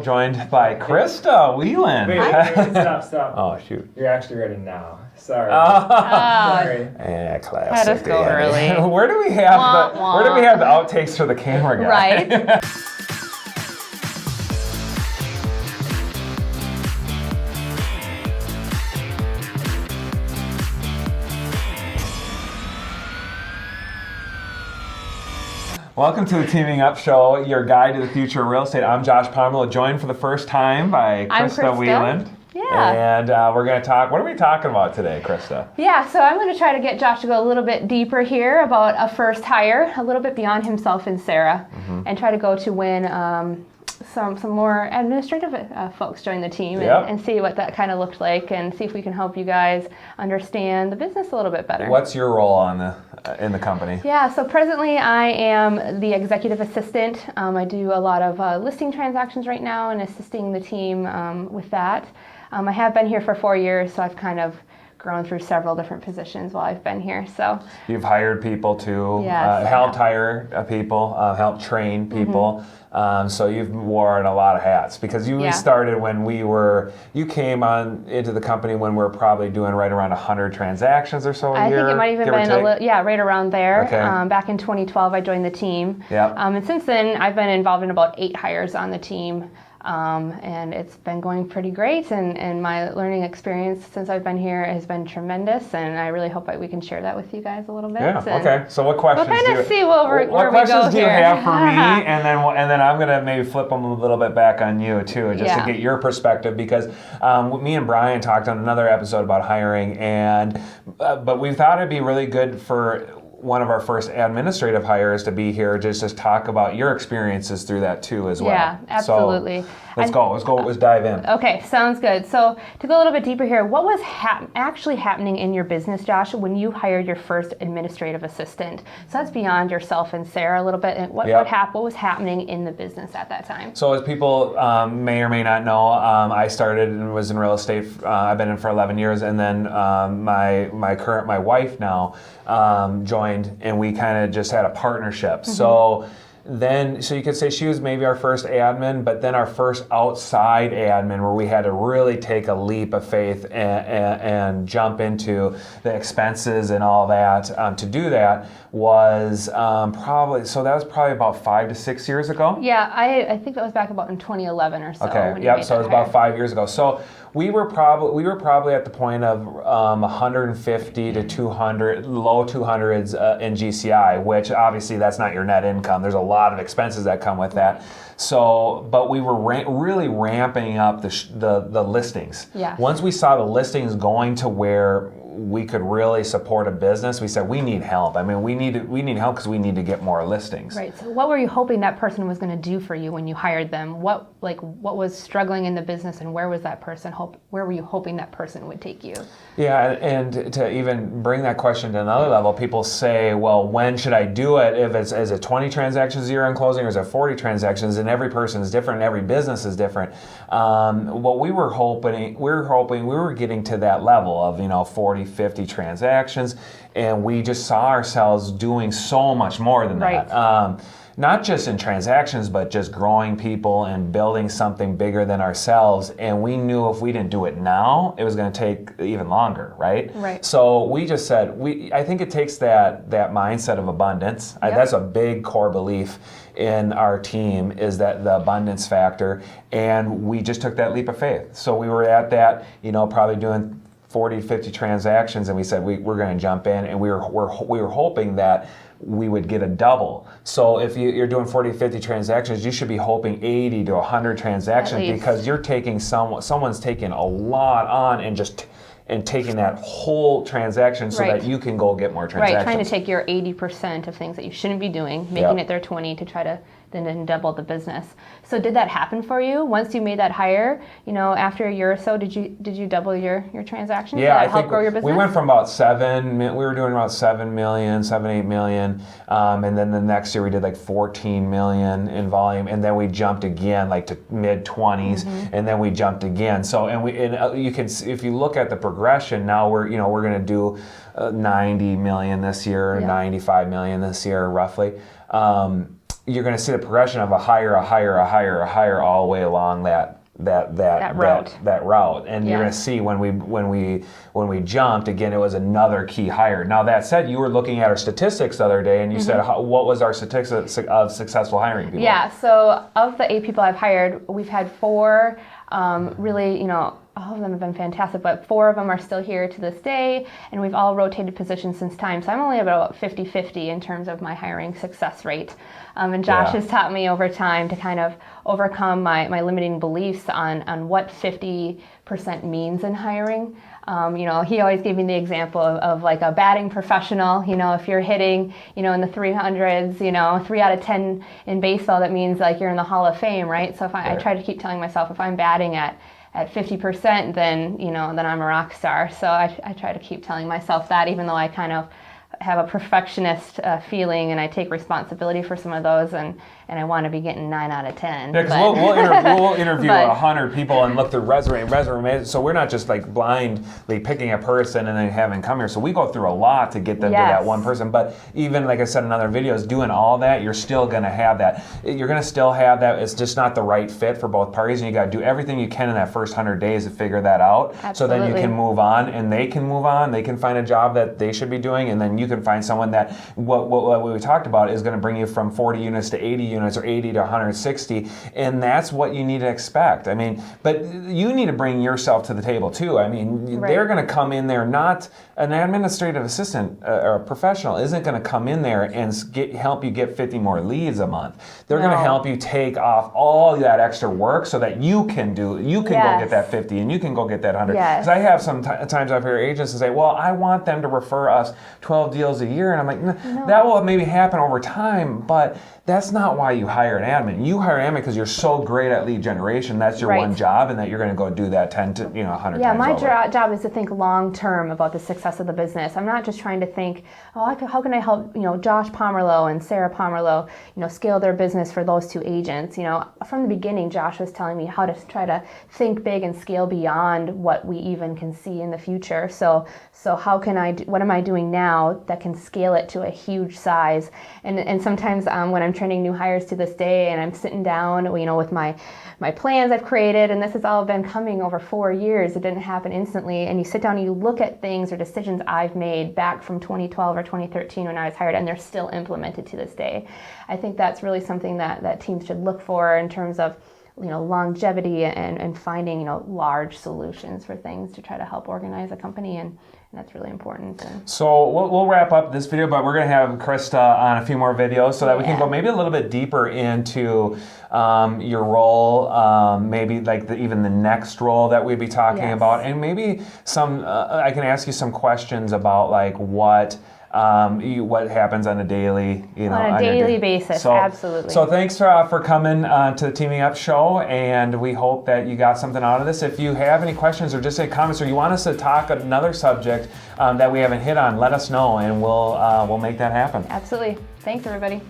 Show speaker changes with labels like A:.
A: Parmelo, joined by Krysta Whelan.
B: Wait, stop.
A: Oh, shoot.
B: You're actually ready now. Sorry.
A: Sorry.
C: Had
A: Classic.
C: us go early.
A: Where do we have
C: Wah,
A: Where do we have the outtakes for the camera guy?
C: Right.
A: Welcome to the Teaming Up Show, your guide to the future of real estate. I'm Josh Parmelo, joined for the first time by
C: I'm
A: Krysta
C: Krysta.
A: Whelan.
C: Yeah.
A: And we're going to talk, what are we talking about today, Krysta?
C: Yeah, so I'm going to try to get Josh to go a little bit deeper here about a first hire, a little bit beyond himself and Sarah, and try to go to win some more administrative folks join the team and see what that kind of looked like and see if we can help you guys understand the business a little bit better.
A: What's your role in the company?
C: Yeah, so presently I am the executive assistant. I do a lot of listing transactions right now and assisting the team with that. I have been here for 4 years, so I've kind of grown through several different positions while I've been here. So
A: you've hired people too,
C: Yes,
A: helped hire people, helped train people. So you've worn a lot of hats because you started when you came on into the company when we were probably doing right around 100 transactions or so a year.
C: I think it might even been right around there.
A: Okay.
C: Back in 2012, I joined the team.
A: Yep.
C: And since then, I've been involved in about 8 hires on the team. And it's been going pretty great, and my learning experience since I've been here has been tremendous, and I really hope that we can share that with you guys a little bit.
A: Yeah. Okay. So what questions?
C: We'll kind of see where we go
A: What questions do you
C: here.
A: have for me, and then I'm gonna maybe flip them a little bit back on you too, just to get your perspective, because me and Brian talked on another episode about hiring, and but we thought it'd be really good for one of our first administrative hires to be here just to talk about your experiences through that too as well.
C: Yeah, absolutely.
A: So let's dive in.
C: Okay, sounds good. So to go a little bit deeper here, what was actually happening in your business, Josh, when you hired your first administrative assistant? So that's beyond yourself and Sarah a little bit. And what was happening in the business at that time?
A: So as people may or may not know, I started and was in real estate. I've been in for 11 years, and then my wife now joined, and we kind of just had a partnership. So you could say she was maybe our first admin, but then our first outside admin where we had to really take a leap of faith and jump into the expenses and all that. To do that was that was probably about 5 to 6 years ago.
C: Yeah, I think that was back about in 2011 or so.
A: Okay, yep, so it was about 5 years ago. So we were probably at the point of 150 to 200, low 200s in GCI, which obviously that's not your net income. There's a lot of expenses that come with that. So, but we were really ramping up the listings.
C: Yeah.
A: Once we saw the listings going to where we could really support a business, we said we need help. I mean, we need help because we need to get more listings.
C: Right. So what were you hoping that person was going to do for you when you hired them? What was struggling in the business, and where was that person where were you hoping that person would take you? Yeah,
A: and to even bring that question to another level, people say, well, when should I do it? If is it 20 transactions a year on closing, or is it 40 transactions? And every person is different, and every business is different. What we were hoping, we were getting to that level of 40, 50 transactions, and we just saw ourselves doing so much more than that. Not just in transactions, but just growing people and building something bigger than ourselves. And we knew if we didn't do it now, it was going to take even longer, right?
C: Right.
A: So we just said, I think it takes that mindset of abundance.
C: Yep.
A: That's a big core belief in our team, is that the abundance factor. And we just took that leap of faith. So we were at that, probably doing 40, 50 transactions, and we said we're going to jump in, and we were hoping that we would get a double. So if you're doing 40, 50 transactions, you should be hoping 80 to 100 transactions, because you're taking someone's taking a lot on and taking that whole transaction so that you can go get more transactions.
C: Right, trying to take your 80% of things that you shouldn't be doing, making it their 20 to try to then double the business. So did that happen for you? Once you made that hire, after a year or so, did you double your transactions?
A: Yeah,
C: did that help grow your business?
A: We went from about we were doing about 7 million, 8 million, and then the next year we did like 14 million in volume, and then we jumped again like to mid 20s, and then we jumped again. So you can, if you look at the progression, now we're going to do 90 million this year, 95 million this year roughly. you're going to see the progression of a hire, all the way along that
C: route.
A: That route, and you're
C: Yeah.
A: going to see when we jumped again, it was another key hire. Now that said, you were looking at our statistics the other day, and you said what was our statistics of successful hiring people?
C: Yeah, so of the 8 people I've hired, we've had 4 really, all of them have been fantastic, but 4 of them are still here to this day, and we've all rotated positions since time. So I'm only about 50-50 in terms of my hiring success rate. And Josh has taught me over time to kind of overcome my limiting beliefs on what 50% means in hiring. He always gave me the example of like a batting professional. If you're hitting, in the 300s, 3 out of 10 in baseball, that means like you're in the Hall of Fame, right? So if I try to keep telling myself if I'm batting at 50%, then then I'm a rock star. So I try to keep telling myself that, even though I kind of have a perfectionist feeling, and I take responsibility for some of those, and I want to be getting 9 out of 10.
A: Yeah, because we'll interview 100 people and look through resume. So we're not just like blindly picking a person and then having come here. So we go through a lot to get them to that one person. But even like I said in other videos, doing all that, you're still going to have that. You're going to still have that. It's just not the right fit for both parties, and you got to do everything you can in that first 100 days to figure that out.
C: Absolutely.
A: So then you can move on, and they can move on. They can find a job that they should be doing, and then you can find someone that what we talked about is going to bring you from 40 units to 80 units or 80 to 160, and that's what you need to expect. I mean, but you need to bring yourself to the table too. I mean, they're going to come in there, not an administrative assistant or a professional isn't going to come in there and help you get 50 more leads a month. They're going to help you take off all that extra work so that you can go get that 50 and you can go get that 100. Because I have sometimes I've heard agents say, well, I want them to refer us 12 deals a year, and I'm like, no. That will maybe happen over time, but that's not why you hire an admin. You hire an admin because you're so great at lead generation. That's your one job, and that you're going to go do that 10 to 100 times.
C: Yeah, my job is to think long term about the success of the business. I'm not just trying to think, how can I help Josh Pomerleau and Sarah Pomerleau scale their business for those 2 agents. From the beginning, Josh was telling me how to try to think big and scale beyond what we even can see in the future. So how can what am I doing now that can scale it to a huge size? And sometimes when I'm training new hires to this day, and I'm sitting down, with my plans I've created, and this has all been coming over 4 years. It didn't happen instantly. And you sit down and you look at things or decisions I've made back from 2012 or 2013 when I was hired, and they're still implemented to this day. I think that's really something that teams should look for in terms of longevity and finding large solutions for things to try to help organize a company, and that's really important.
A: So we'll wrap up this video, but we're going to have Krysta on a few more videos so that we can go maybe a little bit deeper into your role, maybe like even the next role that we'd be talking about, and maybe I can ask you some questions about like what happens on a daily,
C: on a daily basis.
A: So,
C: absolutely.
A: So thanks for coming to the Teaming Up show, and we hope that you got something out of this. If you have any questions or just any comments, or you want us to talk another subject that we haven't hit on, let us know, and we'll make that happen.
C: Absolutely. Thanks, everybody.